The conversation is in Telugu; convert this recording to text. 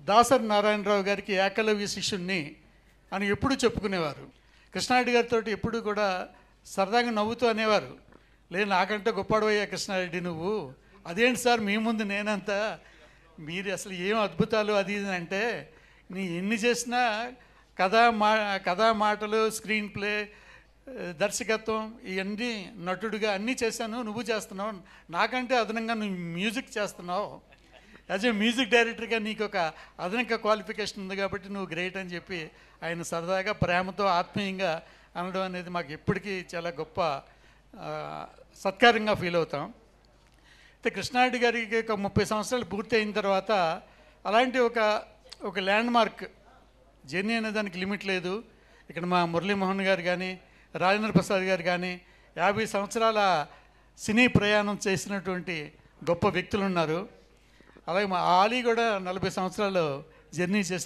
దాసరి నారాయణరావు గారికి ఏకలవ్య శిష్యుణ్ణి అని ఎప్పుడు చెప్పుకునేవారు. కృష్ణారెడ్డి గారితో ఎప్పుడు కూడా సరదాగా నవ్వుతూ అనేవారు, లేదు నాకంటే గొప్పవాడవయ్యా కృష్ణారెడ్డి నువ్వు, అదేంటి సార్ మీ ముందు నేనంతా, మీరు అసలు ఏం అద్భుతాలు అది ఇది అంటే, నీ ఎన్ని చేసినా కథా మాటలు, స్క్రీన్ ప్లే, దర్శకత్వం, ఇవన్నీ నటుడిగా అన్నీ చేశాను, నువ్వు చేస్తున్నావు, నాకంటే అదనంగా నువ్వు మ్యూజిక్ చేస్తున్నావు, యాజ్ ఏ మ్యూజిక్ డైరెక్టర్గా నీకు ఒక అదనంగా క్వాలిఫికేషన్ ఉంది కాబట్టి నువ్వు గ్రేట్ అని చెప్పి ఆయన సరదాగా ప్రేమతో ఆత్మీయంగా అనడం అనేది మాకు ఎప్పటికీ చాలా గొప్ప సత్కారంగా ఫీల్ అవుతాం. అయితే కృష్ణారెడ్డి గారికి ఒక 30 సంవత్సరాలు పూర్తి అయిన తర్వాత అలాంటి ఒక ల్యాండ్ మార్క్ జర్నీ అనే దానికి లిమిట్ లేదు. ఇక్కడ మా మురళీమోహన్ గారు కానీ, రాజేంద్ర ప్రసాద్ గారు కానీ 50 సంవత్సరాల సినీ ప్రయాణం చేసినటువంటి గొప్ప వ్యక్తులు ఉన్నారు. అలాగే మా ఆలీ కూడా 40 సంవత్సరాలు జర్నీ చేసిన